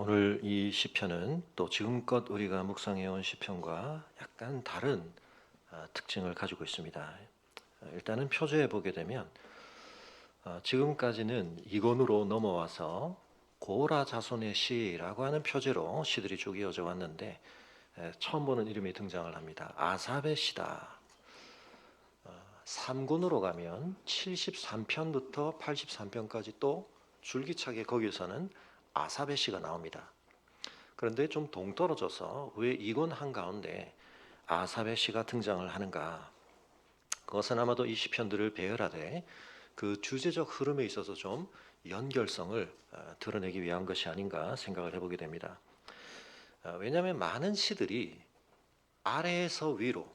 오늘 이 시편은 또 지금껏 우리가 묵상해온 시편과 약간 다른 특징을 가지고 있습니다. 일단은 표제에 보게 되면 지금까지는 이권으로 넘어와서 고라 자손의 시라고 하는 표제로 시들이 쭉 이어져 왔는데 처음 보는 이름이 등장을 합니다. 아삽의 시다. 3군으로 가면 73편부터 83편까지 또 줄기차게 거기서는 아삽의 시가 나옵니다. 그런데 좀 동떨어져서 왜 이권 한가운데 아삽의 시가 등장을 하는가? 그것은 아마도 이 시편들을 배열하되 그 주제적 흐름에 있어서 좀 연결성을 드러내기 위한 것이 아닌가 생각을 해보게 됩니다. 왜냐하면 많은 시들이 아래에서 위로,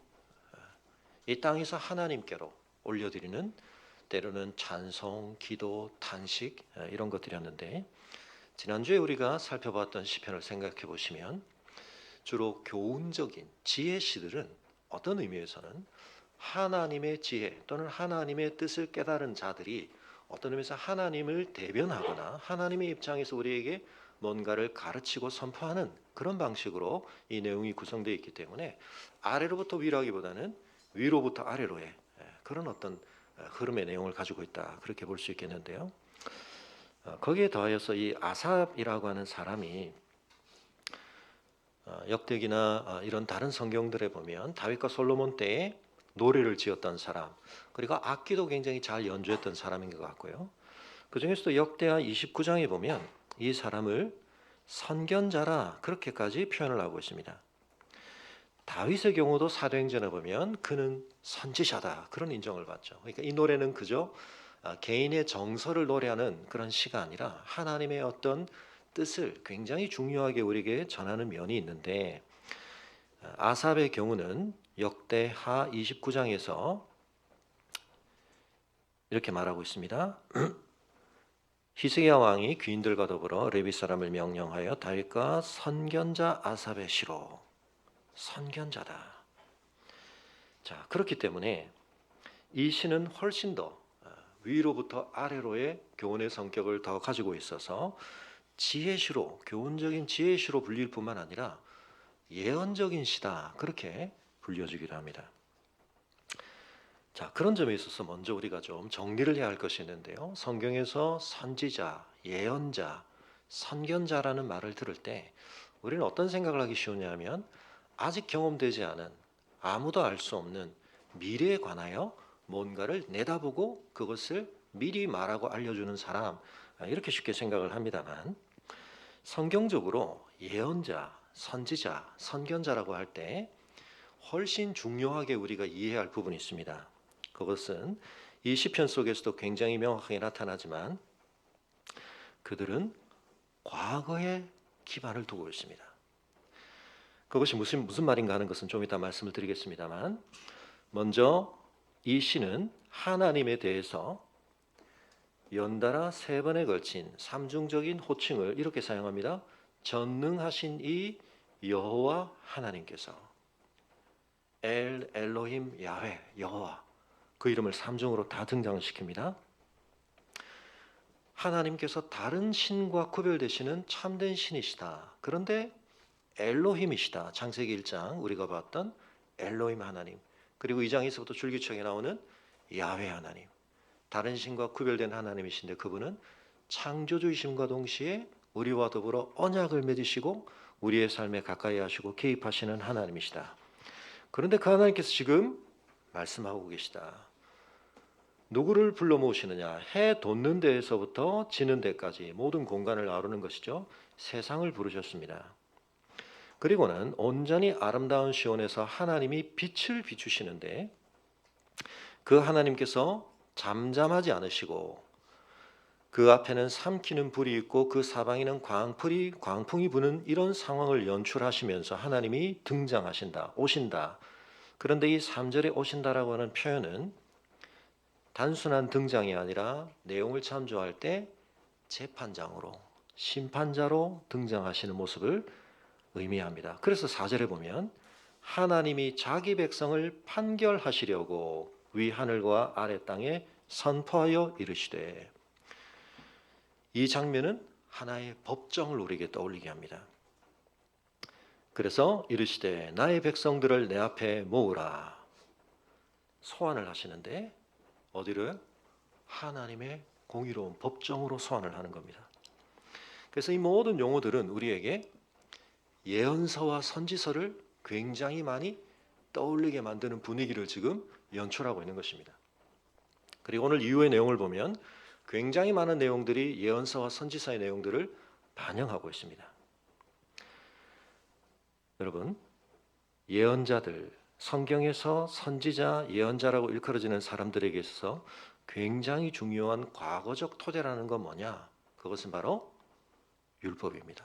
이 땅에서 하나님께로 올려드리는 때로는 찬송, 기도, 탄식 이런 것들이었는데, 지난주에 우리가 살펴봤던 시편을 생각해 보시면 주로 교훈적인 지혜 시들은 어떤 의미에서는 하나님의 지혜 또는 하나님의 뜻을 깨달은 자들이 어떤 의미에서 하나님을 대변하거나 하나님의 입장에서 우리에게 뭔가를 가르치고 선포하는 그런 방식으로 이 내용이 구성되어 있기 때문에 아래로부터 위로하기보다는 위로부터 아래로의 그런 어떤 흐름의 내용을 가지고 있다, 그렇게 볼 수 있겠는데요. 거기에 더하여서 이 아삽이라고 하는 사람이 역대기나 이런 다른 성경들에 보면 다윗과 솔로몬 때에 노래를 지었던 사람, 그리고 악기도 굉장히 잘 연주했던 사람인 것 같고요. 그 중에서도 역대하 29장에 보면 이 사람을 선견자라 그렇게까지 표현을 하고 있습니다. 다윗의 경우도 사도행전에 보면 그는 선지자다, 그런 인정을 받죠. 그러니까 이 노래는 그저 개인의 정서를 노래하는 그런 시가 아니라 하나님의 어떤 뜻을 굉장히 중요하게 우리에게 전하는 면이 있는데, 아삽의 경우는 역대하 29장에서 이렇게 말하고 있습니다. 히스기야 왕이 귀인들과 더불어 레위 사람을 명령하여 다윗과 선견자 아삽의 시로, 선견자다. 자, 그렇기 때문에 이 시는 훨씬 더 위로부터 아래로의 교훈의 성격을 더 가지고 있어서 지혜시로, 교훈적인 지혜시로 불릴 뿐만 아니라 예언적인 시다, 그렇게 불려지기도 합니다. 자, 그런 점에 있어서 먼저 우리가 좀 정리를 해야 할 것이 있는데요. 성경에서 선지자, 예언자, 선견자라는 말을 들을 때 우리는 어떤 생각을 하기 쉬우냐면, 아직 경험되지 않은, 아무도 알 수 없는 미래에 관하여 뭔가를 내다보고 그것을 미리 말하고 알려주는 사람, 이렇게 쉽게 생각을 합니다만, 성경적으로 예언자, 선지자, 선견자라고 할 때 훨씬 중요하게 우리가 이해해야 할 부분이 있습니다. 그것은 이 시편 속에서도 굉장히 명확하게 나타나지만 그들은 과거에 기반을 두고 있습니다. 그것이 무슨 말인가 하는 것은 좀 이따 말씀을 드리겠습니다만, 먼저 이 시는 하나님에 대해서 연달아 3번에 걸친 삼중적인 호칭을 이렇게 사용합니다. 전능하신 이 여호와 하나님께서, 엘 엘로힘 야훼, 여호와, 그 이름을 삼중으로 다 등장시킵니다. 하나님께서 다른 신과 구별되시는 참된 신이시다. 그런데 엘로힘이시다. 창세기 1장 우리가 봤던 엘로힘 하나님, 그리고 2장에서부터 줄기차게 나오는 야훼 하나님, 다른 신과 구별된 하나님이신데 그분은 창조주이심과 동시에 우리와 더불어 언약을 맺으시고 우리의 삶에 가까이 하시고 개입하시는 하나님이시다. 그런데 그 하나님께서 지금 말씀하고 계시다. 누구를 불러 모으시느냐? 해 돋는 데에서부터 지는 데까지 모든 공간을 아우르는 것이죠. 세상을 부르셨습니다. 그리고는 온전히 아름다운 시온에서 하나님이 빛을 비추시는데 그 하나님께서 잠잠하지 않으시고 그 앞에는 삼키는 불이 있고 그 사방에는 광풍이 부는 이런 상황을 연출하시면서 하나님이 등장하신다, 오신다. 그런데 이 3절에 오신다라고 하는 표현은 단순한 등장이 아니라 내용을 참조할 때 재판장으로, 심판자로 등장하시는 모습을 의미합니다. 그래서 4절에 보면 하나님이 자기 백성을 판결하시려고 위 하늘과 아래 땅에 선포하여 이르시되, 이 장면은 하나의 법정을 우리에게 떠올리게 합니다. 그래서 이르시되 나의 백성들을 내 앞에 모으라. 소환을 하시는데 어디를? 하나님의 공의로운 법정으로 소환을 하는 겁니다. 그래서 이 모든 용어들은 우리에게 예언서와 선지서를 굉장히 많이 떠올리게 만드는 분위기를 지금 연출하고 있는 것입니다. 그리고 오늘 이후의 내용을 보면 굉장히 많은 내용들이 예언서와 선지서의 내용들을 반영하고 있습니다. 여러분, 예언자들, 성경에서 선지자, 예언자라고 일컬어지는 사람들에게 있어서 굉장히 중요한 과거적 토대라는 건 뭐냐? 그것은 바로 율법입니다.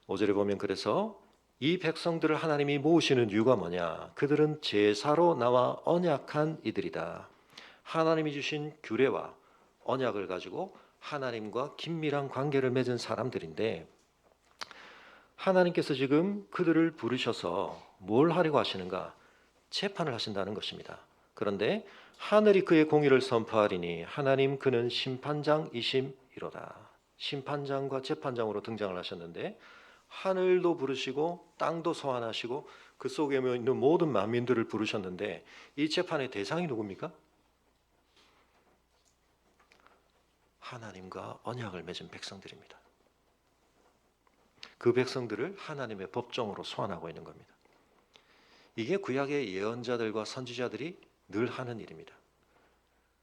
5절에 보면 그래서 이 백성들을 하나님이 모으시는 이유가 뭐냐? 그들은 제사로 나와 언약한 이들이다. 하나님이 주신 규례와 언약을 가지고 하나님과 긴밀한 관계를 맺은 사람들인데 하나님께서 지금 그들을 부르셔서 뭘 하려고 하시는가? 재판을 하신다는 것입니다. 그런데 하늘이 그의 공의를 선포하리니 하나님 그는 심판장이심이로다. 심판장과 재판장으로 등장을 하셨는데 하늘도 부르시고 땅도 소환하시고 그 속에 있는 모든 만민들을 부르셨는데 이 재판의 대상이 누굽니까? 하나님과 언약을 맺은 백성들입니다. 그 백성들을 하나님의 법정으로 소환하고 있는 겁니다. 이게 구약의 예언자들과 선지자들이 늘 하는 일입니다.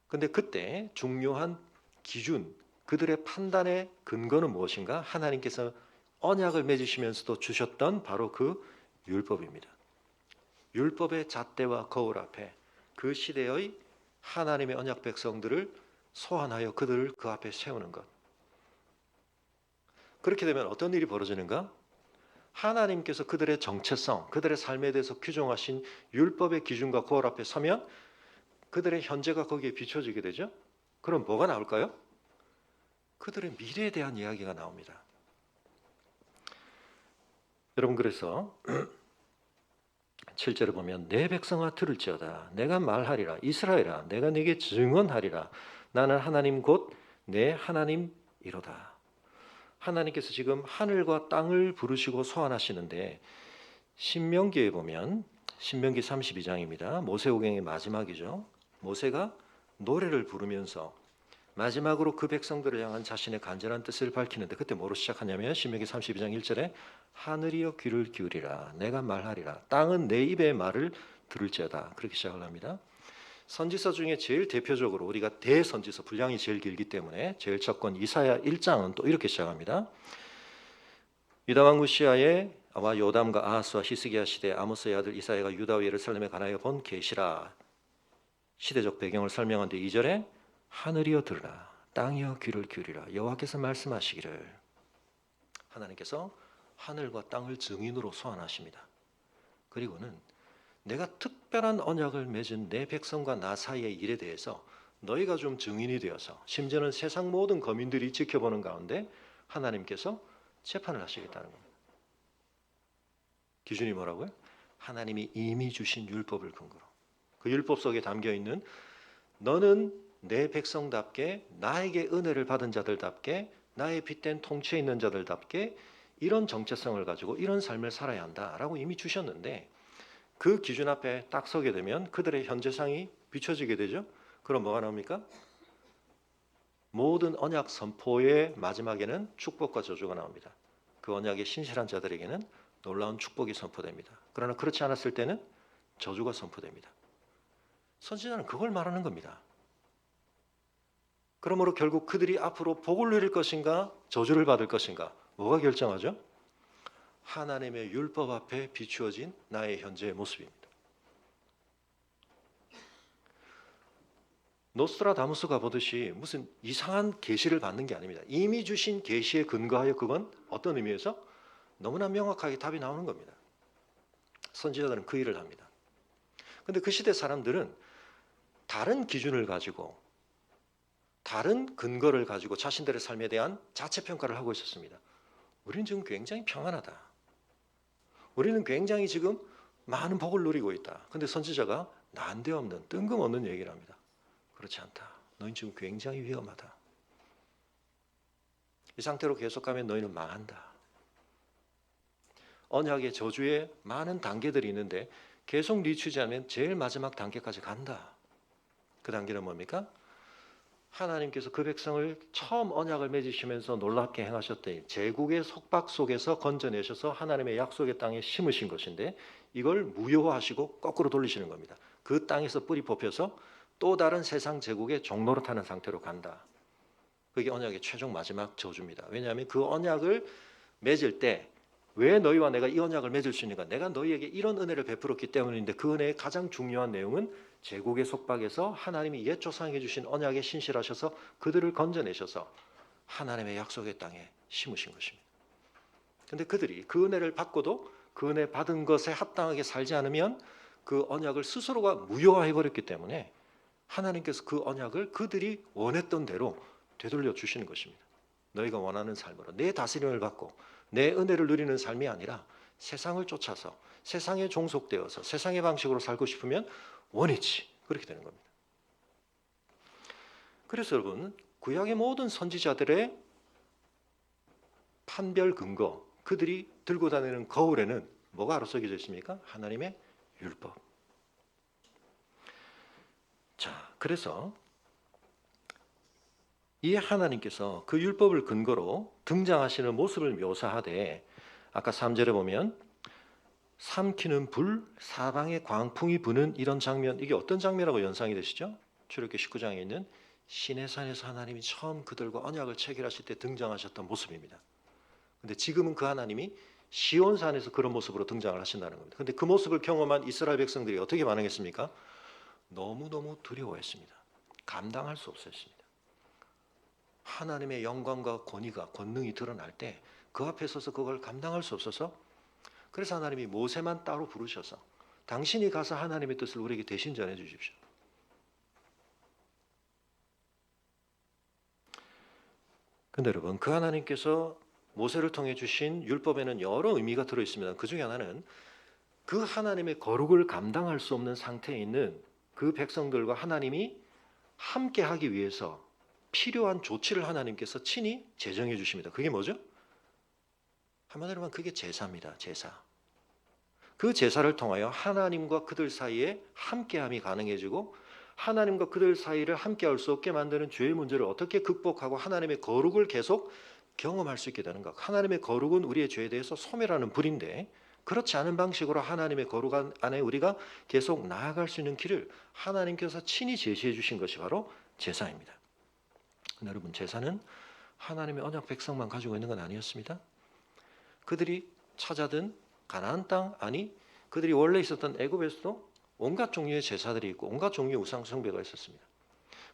그런데 그때 중요한 기준, 그들의 판단의 근거는 무엇인가? 하나님께서 언약을 맺으시면서도 주셨던 바로 그 율법입니다. 율법의 잣대와 거울 앞에 그 시대의 하나님의 언약 백성들을 소환하여 그들을 그 앞에 세우는 것. 그렇게 되면 어떤 일이 벌어지는가? 하나님께서 그들의 정체성, 그들의 삶에 대해서 규정하신 율법의 기준과 거울 앞에 서면 그들의 현재가 거기에 비춰지게 되죠. 그럼 뭐가 나올까요? 그들의 미래에 대한 이야기가 나옵니다. 여러분 그래서 7절을 보면 내 백성아 들을지어다 내가 말하리라 이스라엘아 내가 네게 증언하리라 나는 하나님 곧 내 하나님이로다. 하나님께서 지금 하늘과 땅을 부르시고 소환하시는데 신명기에 보면 신명기 32장입니다. 모세오경의 마지막이죠. 모세가 노래를 부르면서 마지막으로 그 백성들을 향한 자신의 간절한 뜻을 밝히는데 그때 뭐로 시작하냐면 신명기 32장 1절에 하늘이여 귀를 기울이라 내가 말하리라 땅은 내 입의 말을 들을지어다 그렇게 시작을 합니다. 선지서 중에 제일 대표적으로 우리가 대선지서 분량이 제일 길기 때문에 제일 첫 권 이사야 1장은 또 이렇게 시작합니다. 유다 왕 우시야의 와 요담과 아하스와 히스기야 시대 아모스의 아들 이사야가 유다와 예루살렘에 관하여 본 계시라. 시대적 배경을 설명한 뒤 2절에 하늘이여 들으라 땅이여 귀를 기울이라 여호와께서 말씀하시기를. 하나님께서 하늘과 땅을 증인으로 소환하십니다. 그리고는 내가 특별한 언약을 맺은 내 백성과 나 사이의 일에 대해서 너희가 좀 증인이 되어서 심지어는 세상 모든 거민들이 지켜보는 가운데 하나님께서 재판을 하시겠다는 겁니다. 기준이 뭐라고요? 하나님이 이미 주신 율법을 근거로 그 율법 속에 담겨있는 너는 내 백성답게 나에게 은혜를 받은 자들답게 나의 핏된 통치에 있는 자들답게 이런 정체성을 가지고 이런 삶을 살아야 한다라고 이미 주셨는데 그 기준 앞에 딱 서게 되면 그들의 현재상이 비춰지게 되죠. 그럼 뭐가 나옵니까? 모든 언약 선포의 마지막에는 축복과 저주가 나옵니다. 그 언약에 신실한 자들에게는 놀라운 축복이 선포됩니다. 그러나 그렇지 않았을 때는 저주가 선포됩니다. 선지자는 그걸 말하는 겁니다. 그러므로 결국 그들이 앞으로 복을 누릴 것인가 저주를 받을 것인가 뭐가 결정하죠? 하나님의 율법 앞에 비추어진 나의 현재의 모습입니다. 노스트라다무스가 보듯이 무슨 이상한 계시를 받는 게 아닙니다. 이미 주신 계시에 근거하여 그건 어떤 의미에서 너무나 명확하게 답이 나오는 겁니다. 선지자들은 그 일을 합니다. 그런데 그 시대 사람들은 다른 기준을 가지고 다른 근거를 가지고 자신들의 삶에 대한 자체평가를 하고 있었습니다. 우리는 지금 굉장히 평안하다. 우리는 굉장히 지금 많은 복을 누리고 있다. 그런데 선지자가 난데없는 뜬금없는 얘기를 합니다. 그렇지 않다. 너희 지금 굉장히 위험하다. 이 상태로 계속 가면 너희는 망한다. 언약의 저주에 많은 단계들이 있는데 계속 늦추지 않으면 제일 마지막 단계까지 간다. 그 단계는 뭡니까? 하나님께서 그 백성을 처음 언약을 맺으시면서 놀랍게 행하셨더니 제국의 속박 속에서 건져내셔서 하나님의 약속의 땅에 심으신 것인데 이걸 무효화하시고 거꾸로 돌리시는 겁니다. 그 땅에서 뿌리 뽑혀서 또 다른 세상 제국의 종로를 타는 상태로 간다. 그게 언약의 최종 마지막 저주입니다. 왜냐하면 그 언약을 맺을 때 왜 너희와 내가 이 언약을 맺을 수 있는가? 내가 너희에게 이런 은혜를 베풀었기 때문인데 그 은혜의 가장 중요한 내용은 제국의 속박에서 하나님이 옛 조상에게 주신 언약에 신실하셔서 그들을 건져내셔서 하나님의 약속의 땅에 심으신 것입니다. 그런데 그들이 그 은혜를 받고도 그 은혜 받은 것에 합당하게 살지 않으면 그 언약을 스스로가 무효화해버렸기 때문에 하나님께서 그 언약을 그들이 원했던 대로 되돌려 주시는 것입니다. 너희가 원하는 삶으로 내 다스림을 받고 내 은혜를 누리는 삶이 아니라 세상을 쫓아서 세상에 종속되어서 세상의 방식으로 살고 싶으면 원위치 그렇게 되는 겁니다. 그래서 여러분 구약의 모든 선지자들의 판별 근거 그들이 들고 다니는 거울에는 뭐가 아로써져 있습니까? 하나님의 율법. 자, 그래서 이 하나님께서 그 율법을 근거로 등장하시는 모습을 묘사하되 아까 3절에 보면 삼키는 불, 사방에 광풍이 부는 이런 장면 이게 어떤 장면이라고 연상이 되시죠? 출애굽기 19장에 있는 시내산에서 하나님이 처음 그들과 언약을 체결하실 때 등장하셨던 모습입니다. 근데 지금은 그 하나님이 시온산에서 그런 모습으로 등장을 하신다는 겁니다. 근데 그 모습을 경험한 이스라엘 백성들이 어떻게 반응했습니까? 너무너무 두려워했습니다. 감당할 수 없었습니다. 하나님의 영광과 권능이 드러날 때 그 앞에 서서 그걸 감당할 수 없어서 그래서 하나님이 모세만 따로 부르셔서 당신이 가서 하나님의 뜻을 우리에게 대신 전해 주십시오. 근데 여러분 그 하나님께서 모세를 통해 주신 율법에는 여러 의미가 들어 있습니다. 그 중에 하나는 그 하나님의 거룩을 감당할 수 없는 상태에 있는 그 백성들과 하나님이 함께 하기 위해서 필요한 조치를 하나님께서 친히 제정해 주십니다. 그게 뭐죠? 한마디로 말하면 그게 제사입니다. 제사. 그 제사를 통하여 하나님과 그들 사이에 함께함이 가능해지고 하나님과 그들 사이를 함께할 수 없게 만드는 죄의 문제를 어떻게 극복하고 하나님의 거룩을 계속 경험할 수 있게 되는가. 하나님의 거룩은 우리의 죄에 대해서 소멸하는 불인데 그렇지 않은 방식으로 하나님의 거룩 안에 우리가 계속 나아갈 수 있는 길을 하나님께서 친히 제시해 주신 것이 바로 제사입니다. 여러분 제사는 하나님의 언약 백성만 가지고 있는 건 아니었습니다. 그들이 찾아든 가나안 땅 아니 그들이 원래 있었던 애굽에서도 온갖 종류의 제사들이 있고 온갖 종류의 우상 숭배가 있었습니다.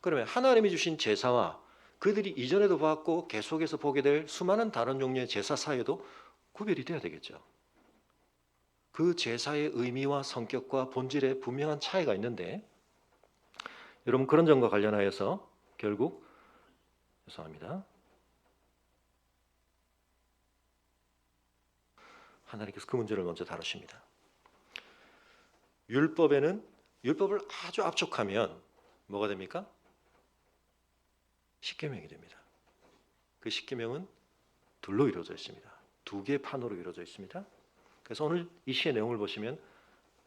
그러면 하나님이 주신 제사와 그들이 이전에도 봤고 계속해서 보게 될 수많은 다른 종류의 제사 사이에도 구별이 돼야 되겠죠. 그 제사의 의미와 성격과 본질에 분명한 차이가 있는데 여러분 그런 점과 관련하여서 결국 죄송합니다. 하나님께서 그 문제를 먼저 다루십니다. 율법을 아주 압축하면 뭐가 됩니까? 십계명이 됩니다. 그 십계명은 둘로 이루어져 있습니다. 두 개의 판으로 이루어져 있습니다. 그래서 오늘 이 시의 내용을 보시면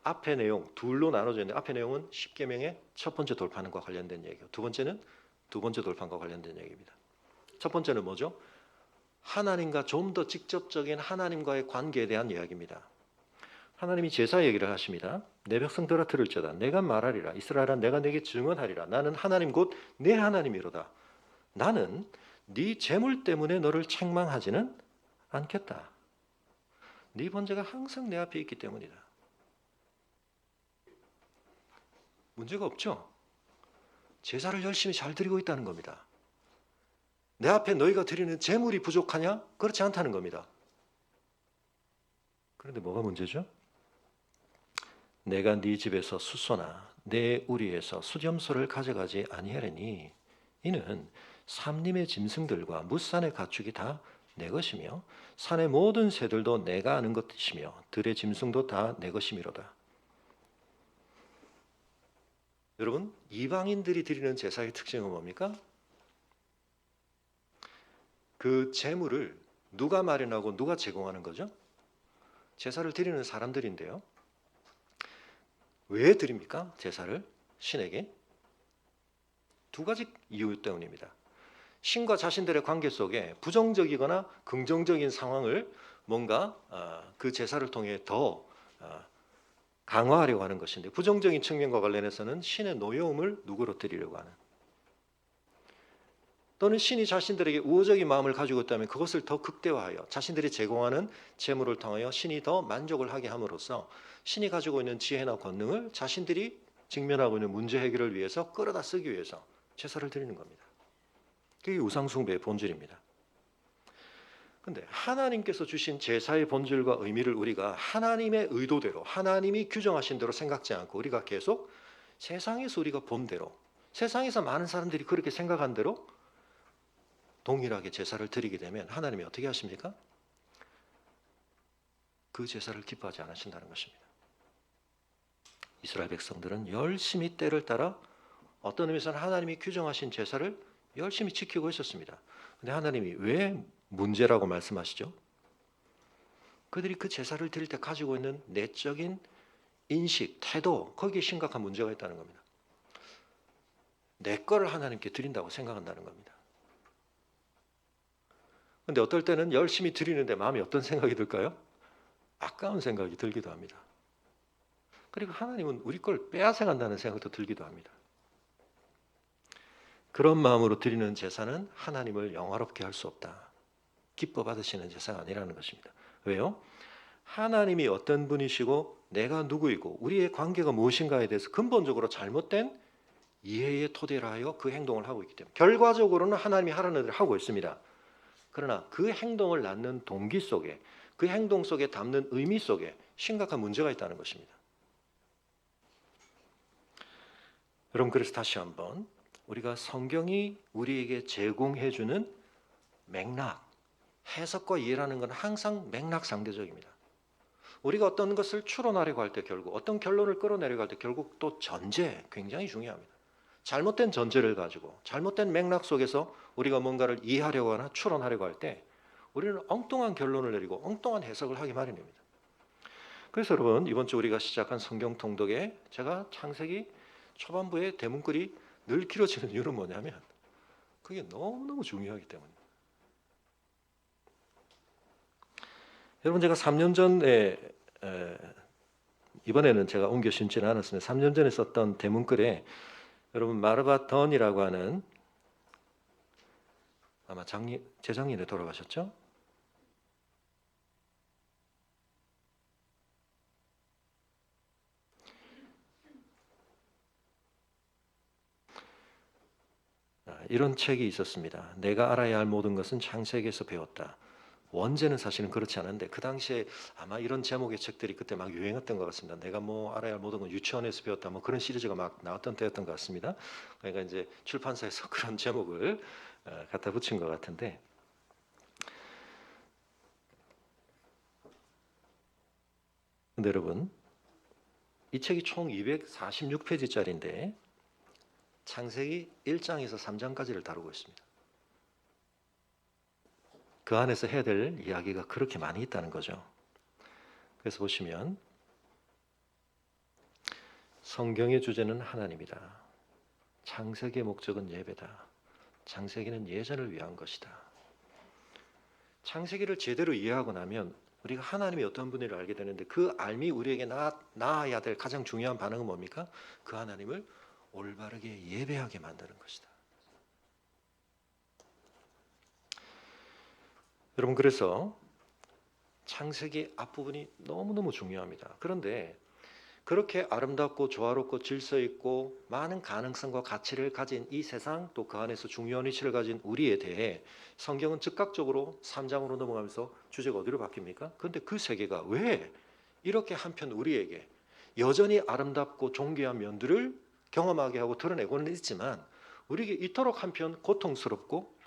앞의 내용 둘로 나눠져 있는데 앞의 내용은 십계명의 첫 번째 돌파과 관련된 얘기고 두 번째는 두 번째 돌파과 관련된 얘기입니다. 첫 번째는 뭐죠? 하나님과 좀 더 직접적인 하나님과의 관계에 대한 이야기입니다. 하나님이 제사 얘기를 하십니다. 내 백성들아 들을지어다 내가 말하리라 이스라엘아 내가 내게 증언하리라 나는 하나님 곧 내 하나님이로다. 나는 네 재물 때문에 너를 책망하지는 않겠다. 네 번제가 항상 내 앞에 있기 때문이다. 문제가 없죠? 제사를 열심히 잘 드리고 있다는 겁니다. 내 앞에 너희가 드리는 재물이 부족하냐? 그렇지 않다는 겁니다. 그런데 뭐가 문제죠? 내가 네 집에서 숫소나 내 우리에서 수렴소를 가져가지 아니하리니 이는 삼림의 짐승들과 뭇산의 가축이 다 내 것이며 산의 모든 새들도 내가 아는 것이며 들의 짐승도 다 내 것이미로다. 여러분 이방인들이 드리는 제사의 특징은 뭡니까? 그 제물을 누가 마련하고 누가 제공하는 거죠? 제사를 드리는 사람들인데요. 왜 드립니까? 제사를 신에게? 두 가지 이유 때문입니다. 신과 자신들의 관계 속에 부정적이거나 긍정적인 상황을 뭔가 그 제사를 통해 더 강화하려고 하는 것인데, 부정적인 측면과 관련해서는 신의 노여움을 누구로 드리려고 하는, 또는 신이 자신들에게 우호적인 마음을 가지고 있다면 그것을 더 극대화하여 자신들이 제공하는 제물을 통하여 신이 더 만족을 하게 함으로써 신이 가지고 있는 지혜나 권능을 자신들이 직면하고 있는 문제 해결을 위해서 끌어다 쓰기 위해서 제사를 드리는 겁니다. 그게 우상숭배의 본질입니다. 근데 하나님께서 주신 제사의 본질과 의미를 우리가 하나님의 의도대로, 하나님이 규정하신 대로 생각지 않고 우리가 계속 세상에서 우리가 본 대로, 세상에서 많은 사람들이 그렇게 생각한 대로 동일하게 제사를 드리게 되면 하나님이 어떻게 하십니까? 그 제사를 기뻐하지 않으신다는 것입니다. 이스라엘 백성들은 열심히 때를 따라 어떤 의미에서는 하나님이 규정하신 제사를 열심히 지키고 있었습니다. 근데 하나님이 왜 문제라고 말씀하시죠? 그들이 그 제사를 드릴 때 가지고 있는 내적인 인식, 태도, 거기에 심각한 문제가 있다는 겁니다. 내 거를 하나님께 드린다고 생각한다는 겁니다. 근데 어떨 때는 열심히 드리는데 마음이 어떤 생각이 들까요? 아까운 생각이 들기도 합니다. 그리고 하나님은 우리 걸 빼앗아간다는 생각도 들기도 합니다. 그런 마음으로 드리는 제사는 하나님을 영화롭게 할 수 없다. 기뻐 받으시는 제사가 아니라는 것입니다. 왜요? 하나님이 어떤 분이시고 내가 누구이고 우리의 관계가 무엇인가에 대해서 근본적으로 잘못된 이해의 토대로 하여 그 행동을 하고 있기 때문에 결과적으로는 하나님이 하라는 일을 하고 있습니다. 그러나 그 행동을 낳는 동기 속에, 그 행동 속에 담는 의미 속에 심각한 문제가 있다는 것입니다. 여러분, 그래서 다시 한번 우리가 성경이 우리에게 제공해주는 맥락, 해석과 이해라는 건 항상 맥락 상대적입니다. 우리가 어떤 것을 추론하려고 할 때 결국 어떤 결론을 끌어내려고 할 때 결국 또 전제, 굉장히 중요합니다. 잘못된 전제를 가지고 잘못된 맥락 속에서 우리가 뭔가를 이해하려고 하나 추론하려고 할 때 우리는 엉뚱한 결론을 내리고 엉뚱한 해석을 하기 마련입니다. 그래서 여러분, 이번 주 우리가 시작한 성경 통독에 제가 창세기 초반부에 대문글이 늘 길어지는 이유는 뭐냐면 그게 너무너무 중요하기 때문입니다. 여러분, 제가 3년 전에 이번에는 제가 옮겨 신지는 않았습니다. 3년 전에 썼던 대문글에 여러분 마르바 던이라고 하는, 아마 재작년에 돌아가셨죠? 이런 책이 있었습니다. 내가 알아야 할 모든 것은 창세기에서 배웠다. 원제는 사실은 그렇지 않은데 그 당시에 아마 이런 제목의 책들이 그때 막 유행했던 것 같습니다. 내가 뭐 알아야 할 모든 건 유치원에서 배웠다, 뭐 그런 시리즈가 막 나왔던 때였던 것 같습니다. 그러니까 이제 출판사에서 그런 제목을 갖다 붙인 것 같은데, 근데 여러분, 이 책이 총 246페이지짜리인데 창세기 1장에서 3장까지를 다루고 있습니다. 그 안에서 해야 될 이야기가 그렇게 많이 있다는 거죠. 그래서 보시면 성경의 주제는 하나님이다. 창세기의 목적은 예배다. 창세기는 예전을 위한 것이다. 창세기를 제대로 이해하고 나면 우리가 하나님이 어떤 분인지를 알게 되는데 그 알미 우리에게 낳아야 될 가장 중요한 반응은 뭡니까? 그 하나님을 올바르게 예배하게 만드는 것이다. 여러분, 그래서 창세기 앞부분이 너무너무 중요합니다. 그런데 그렇게 아름답고 조화롭고 질서 있고 많은 가능성과 가치를 가진 이 세상, 또 그 안에서 중요한 위치를 가진 우리에 대해 성경은 즉각적으로 3장으로 넘어가면서 주제가 어디로 바뀝니까? 그런데 그 세계가 왜 이렇게 한편 우리에게 여전히 아름답고 존귀한 면들을 경험하게 하고 드러내고는 있지만 우리에게 이토록 한편 고통스럽고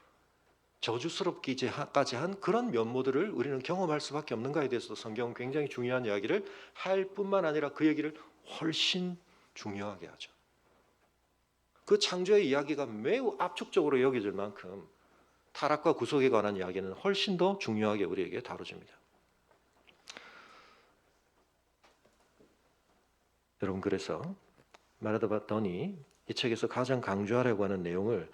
저주스럽기까지 한 그런 면모들을 우리는 경험할 수밖에 없는가에 대해서도 성경은 굉장히 중요한 이야기를 할 뿐만 아니라 그 얘기를 훨씬 중요하게 하죠. 그 창조의 이야기가 매우 압축적으로 여겨질 만큼 타락과 구속에 관한 이야기는 훨씬 더 중요하게 우리에게 다뤄집니다. 여러분, 그래서 마르다 더니 이 책에서 가장 강조하려고 하는 내용을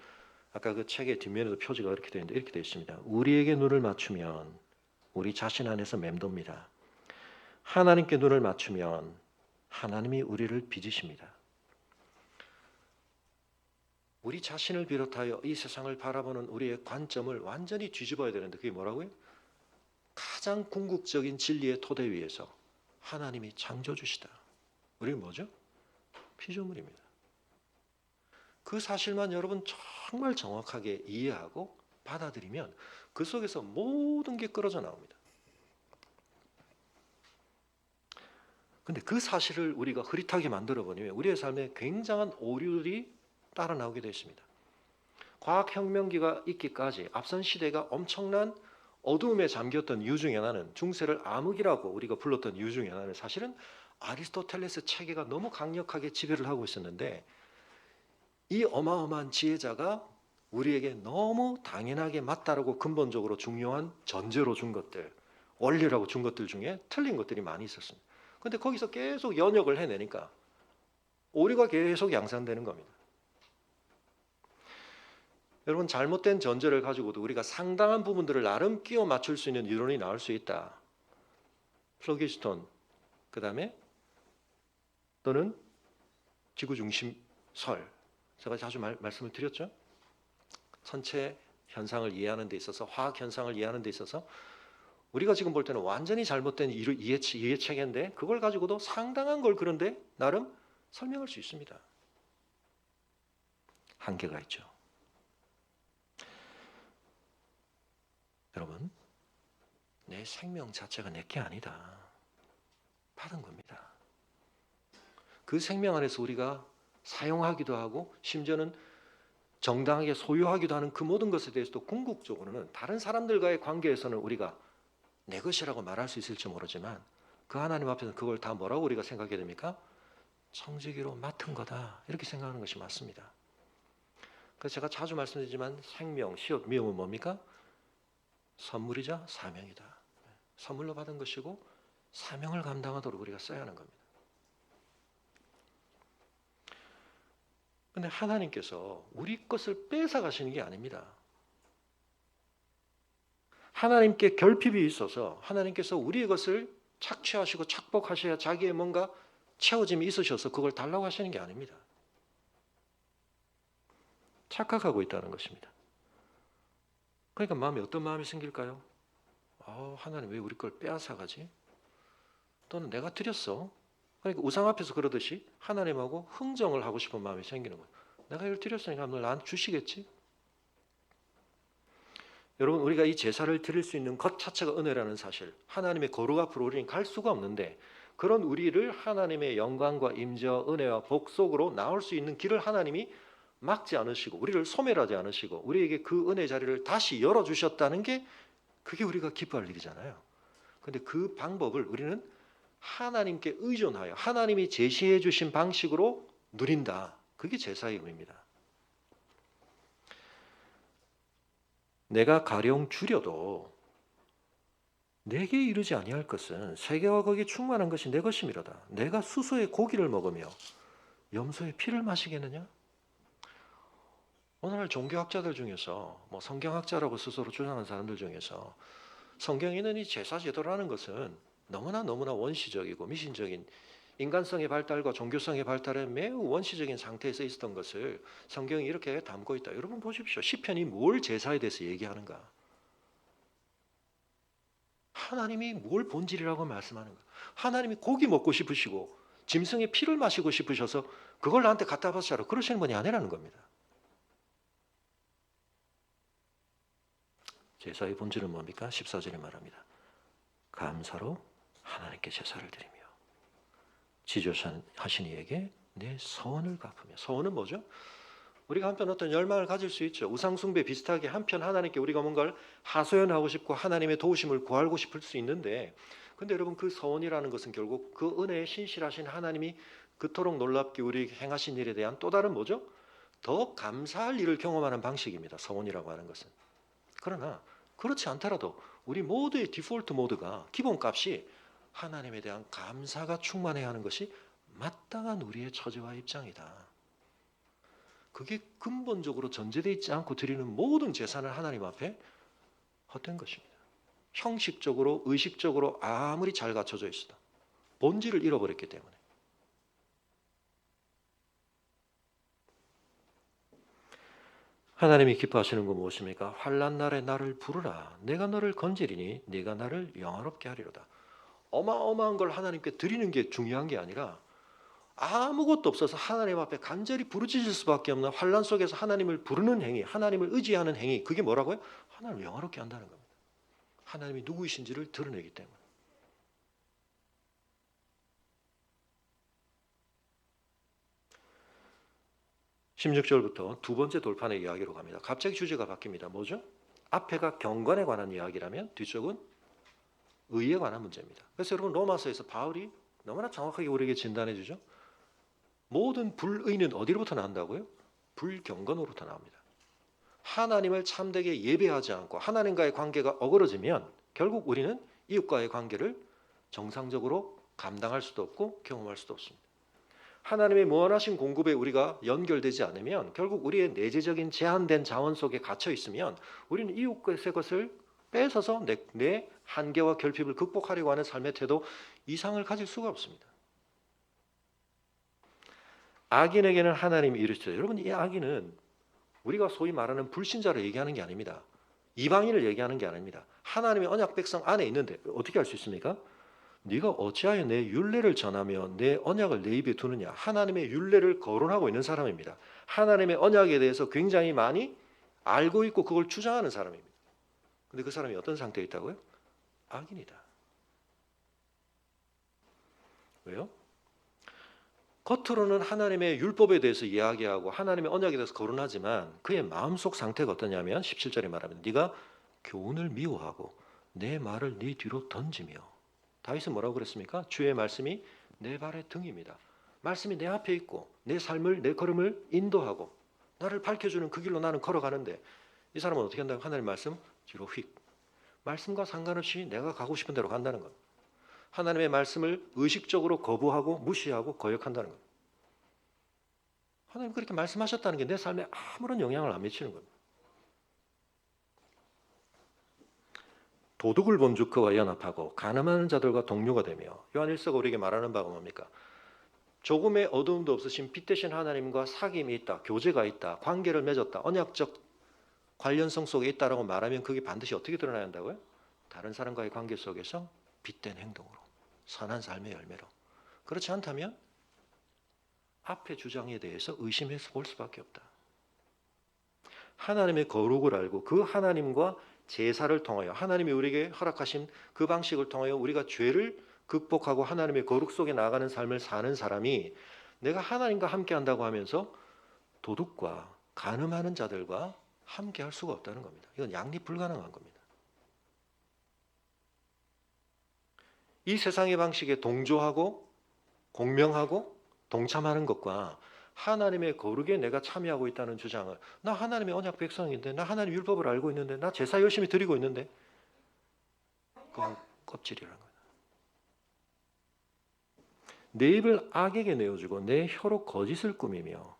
아까 그 책의 뒷면에도 표지가 이렇게 되어 있는데 이렇게 되어 있습니다. 우리에게 눈을 맞추면 우리 자신 안에서 맴돕니다. 하나님께 눈을 맞추면 하나님이 우리를 빚으십니다. 우리 자신을 비롯하여 이 세상을 바라보는 우리의 관점을 완전히 뒤집어야 되는데 그게 뭐라고요? 가장 궁극적인 진리의 토대 위에서 하나님이 창조주시다. 우리는 뭐죠? 피조물입니다. 그 사실만 여러분 정말 정확하게 이해하고 받아들이면 그 속에서 모든 게 끌어져 나옵니다. 근데 그 사실을 우리가 흐릿하게 만들어버리면 우리의 삶에 굉장한 오류들이 따라 나오게 되어 있습니다. 과학혁명기가 있기까지 앞선 시대가 엄청난 어두움에 잠겼던 이유 중에 하나는, 중세를 암흑이라고 우리가 불렀던 이유 중에 하나는 사실은 아리스토텔레스 체계가 너무 강력하게 지배를 하고 있었는데, 이 어마어마한 지혜자가 우리에게 너무 당연하게 맞다라고 근본적으로 중요한 전제로 준 것들, 원리라고 준 것들 중에 틀린 것들이 많이 있었습니다. 근데 거기서 계속 연역을 해내니까 오류가 계속 양산되는 겁니다. 여러분, 잘못된 전제를 가지고도 우리가 상당한 부분들을 나름 끼워 맞출 수 있는 이론이 나올 수 있다. 플로기스톤, 그 다음에 또는 지구중심설, 제가 자주 말씀을 드렸죠. 천체 현상을 이해하는 데 있어서, 화학 현상을 이해하는 데 있어서 우리가 지금 볼 때는 완전히 잘못된 이해체계인데 그걸 가지고도 상당한 걸 그런데 나름 설명할 수 있습니다. 한계가 있죠. 여러분, 내 생명 자체가 내 게 아니다. 받은 겁니다. 그 생명 안에서 우리가 사용하기도 하고 심지어는 정당하게 소유하기도 하는 그 모든 것에 대해서도 궁극적으로는 다른 사람들과의 관계에서는 우리가 내 것이라고 말할 수 있을지 모르지만 그 하나님 앞에서 그걸 다 뭐라고 우리가 생각해야 됩니까? 청지기로 맡은 거다, 이렇게 생각하는 것이 맞습니다. 그래서 제가 자주 말씀드리지만 생명, 시옷, 미음은 뭡니까? 선물이자 사명이다. 선물로 받은 것이고 사명을 감당하도록 우리가 써야 하는 겁니다. 그런데 하나님께서 우리 것을 뺏어가시는 게 아닙니다. 하나님께 결핍이 있어서 하나님께서 우리의 것을 착취하시고 착복하셔야 자기의 뭔가 채워짐이 있으셔서 그걸 달라고 하시는 게 아닙니다. 착각하고 있다는 것입니다. 그러니까 마음에 어떤 마음이 생길까요? 하나님 왜 우리 걸 빼앗아가지? 또는 내가 드렸어. 그러니까 우상 앞에서 그러듯이 하나님하고 흥정을 하고 싶은 마음이 생기는 거예요. 내가 이걸 드렸으니까 오늘 나한테 주시겠지? 여러분, 우리가 이 제사를 드릴 수 있는 것 자체가 은혜라는 사실, 하나님의 거룩 앞으로 우리는 갈 수가 없는데 그런 우리를 하나님의 영광과 임재와 은혜와 복 속으로 나올 수 있는 길을 하나님이 막지 않으시고 우리를 소멸하지 않으시고 우리에게 그 은혜 자리를 다시 열어주셨다는 게, 그게 우리가 기뻐할 일이잖아요. 그런데 그 방법을 우리는 하나님께 의존하여 하나님이 제시해 주신 방식으로 누린다. 그게 제사의 의미입니다. 내가 가령 주려도 내게 이르지 아니할 것은 세계와 거기에 충만한 것이 내 것이미로다. 내가 수소의 고기를 먹으며 염소의 피를 마시겠느냐? 오늘날 종교학자들 중에서 성경학자라고 스스로 주장하는 사람들 중에서 성경에 있는 이 제사 제도라는 것은 너무나 원시적이고 미신적인 인간성의 발달과 종교성의 발달에 매우 원시적인 상태에서 있었던 것을 성경이 이렇게 담고 있다. 여러분 보십시오. 시편이 뭘 제사에 대해서 얘기하는가? 하나님이 뭘 본질이라고 말씀하는가? 하나님이 고기 먹고 싶으시고 짐승의 피를 마시고 싶으셔서 그걸 나한테 갖다 바치라 그러시는 분이 아니라는 겁니다. 제사의 본질은 뭡니까? 14절에 말합니다. 감사로 하나님께 제사를 드리며 지조하신 이에게 내 서원을 갚으며. 서원은 뭐죠? 우리가 한편 어떤 열망을 가질 수 있죠. 우상숭배 비슷하게 한편 하나님께 우리가 뭔가를 하소연하고 싶고 하나님의 도우심을 구하고 싶을 수 있는데, 근데 여러분, 그 서원이라는 것은 결국 그 은혜에 신실하신 하나님이 그토록 놀랍게 우리에게 행하신 일에 대한 또 다른 뭐죠? 더 감사할 일을 경험하는 방식입니다. 서원이라고 하는 것은. 그러나 그렇지 않더라도 우리 모두의 디폴트 모드가 기본값이 하나님에 대한 감사가 충만해야 하는 것이 마땅한 우리의 처지와 입장이다. 그게 근본적으로 전제되어 있지 않고 드리는 모든 제사는 하나님 앞에 헛된 것입니다. 형식적으로 의식적으로 아무리 잘 갖춰져 있어도 본질을 잃어버렸기 때문에. 하나님이 기뻐하시는 건 무엇입니까? 환난 날에 나를 부르라. 내가 너를 건지리니 네가 나를 영화롭게 하리로다. 어마어마한 걸 하나님께 드리는 게 중요한 게 아니라 아무것도 없어서 하나님 앞에 간절히 부르짖을 수밖에 없는 환난 속에서 하나님을 부르는 행위, 하나님을 의지하는 행위, 그게 뭐라고요? 하나님을 영화롭게 한다는 겁니다. 하나님이 누구이신지를 드러내기 때문에. 16절부터 두 번째 돌판의 이야기로 갑니다. 갑자기 주제가 바뀝니다. 뭐죠? 앞에가 경건에 관한 이야기라면 뒤쪽은 의에 관한 문제입니다. 그래서 여러분 로마서에서 바울이 너무나 정확하게 우리에게 진단해 주죠. 모든 불의는 어디로부터 나온다고요? 불경건으로부터 나옵니다. 하나님을 참되게 예배하지 않고 하나님과의 관계가 어그러지면 결국 우리는 이웃과의 관계를 정상적으로 감당할 수도 없고 경험할 수도 없습니다. 하나님의 무한하신 공급에 우리가 연결되지 않으면 결국 우리의 내재적인 제한된 자원 속에 갇혀 있으면 우리는 이웃의 것을 뺏어서 내 한계와 결핍을 극복하려고 하는 삶의 태도 이상을 가질 수가 없습니다. 악인에게는 하나님이 이르시죠. 여러분 이 악인은 우리가 소위 말하는 불신자를 얘기하는 게 아닙니다. 이방인을 얘기하는 게 아닙니다. 하나님의 언약 백성 안에 있는데 어떻게 할 수 있습니까? 네가 어찌하여 내 율례를 전하며 내 언약을 내 입에 두느냐. 하나님의 율례를 거론하고 있는 사람입니다. 하나님의 언약에 대해서 굉장히 많이 알고 있고 그걸 주장하는 사람입니다. 근데 그 사람이 어떤 상태에 있다고요? 악인이다. 왜요? 겉으로는 하나님의 율법에 대해서 이야기하고 하나님의 언약에 대해서 거론하지만 그의 마음속 상태가 어떠냐면 17절에 말하면 네가 교훈을 미워하고 내 말을 네 뒤로 던지며. 다윗은 뭐라고 그랬습니까? 주의 말씀이 내 발의 등입니다. 말씀이 내 앞에 있고 내 삶을 내 걸음을 인도하고 나를 밝혀주는 그 길로 나는 걸어가는데 이 사람은 어떻게 한다고? 하나님 말씀 뒤로 휙. 말씀과 상관없이 내가 가고 싶은 대로 간다는 것. 하나님의 말씀을 의식적으로 거부하고 무시하고 거역한다는 것. 하나님 그렇게 말씀하셨다는 게 내 삶에 아무런 영향을 안 미치는 겁니다. 도둑을 본즉 그와 연합하고 간음하는 자들과 동료가 되며 요한 1서가 우리에게 말하는 바가 뭡니까? 조금의 어두움도 없으신 빛 대신 하나님과 사귐이 있다, 교제가 있다, 관계를 맺었다, 언약적 관련성 속에 있다라고 말하면 그게 반드시 어떻게 드러나야 한다고요? 다른 사람과의 관계 속에서 빛된 행동으로, 선한 삶의 열매로. 그렇지 않다면 앞의 주장에 대해서 의심해서 볼 수밖에 없다. 하나님의 거룩을 알고 그 하나님과 제사를 통하여 하나님이 우리에게 허락하신 그 방식을 통하여 우리가 죄를 극복하고 하나님의 거룩 속에 나아가는 삶을 사는 사람이 내가 하나님과 함께 한다고 하면서 도둑과 간음하는 자들과 함께 할 수가 없다는 겁니다. 이건 양립 불가능한 겁니다. 이 세상의 방식에 동조하고 공명하고 동참하는 것과 하나님의 거룩에 내가 참여하고 있다는 주장을, 나 하나님의 언약 백성인데, 나 하나님 율법을 알고 있는데, 나 제사 열심히 드리고 있는데, 그건 껍질이라는 거예요. 내 입을 악에게 내어주고 내 혀로 거짓을 꾸미며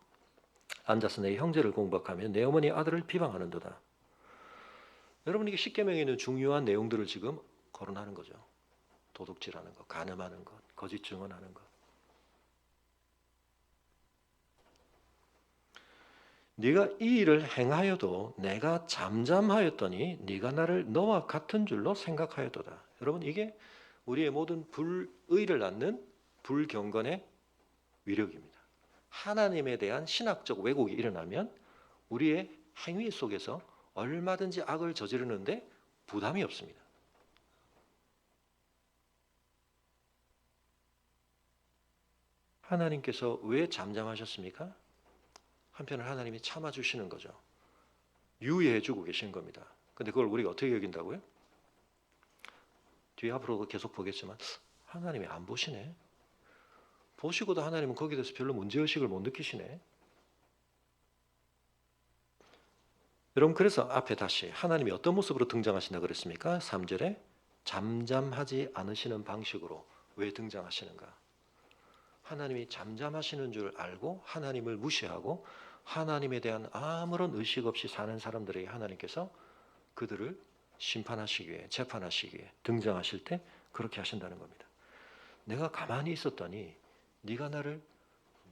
앉아서 내 형제를 공박하며 내 어머니 아들을 비방하는도다. 여러분 이게 십계명에 있는 중요한 내용들을 지금 거론하는 거죠. 도둑질하는 것, 간음하는 것, 거짓 증언하는 것. 네가 이 일을 행하여도 내가 잠잠하였더니 네가 나를 너와 같은 줄로 생각하였도다. 여러분 이게 우리의 모든 불의를 낳는 불경건의 위력입니다. 하나님에 대한 신학적 왜곡이 일어나면 우리의 행위 속에서 얼마든지 악을 저지르는데 부담이 없습니다. 하나님께서 왜 잠잠하셨습니까? 한편은 하나님이 참아주시는 거죠. 유예해주고 계시는 겁니다. 근데 그걸 우리가 어떻게 여긴다고요? 뒤에 앞으로도 계속 보겠지만 하나님이 안 보시네. 보시고도 하나님은 거기에 대해서 별로 문제의식을 못 느끼시네. 여러분 그래서 앞에 다시 하나님이 어떤 모습으로 등장하신다 그랬습니까? 3절에 잠잠하지 않으시는 방식으로 왜 등장하시는가? 하나님이 잠잠하시는 줄 알고 하나님을 무시하고 하나님에 대한 아무런 의식 없이 사는 사람들에게 하나님께서 그들을 심판하시기 위해 재판하시기 위해 등장하실 때 그렇게 하신다는 겁니다. 내가 가만히 있었더니 네가 나를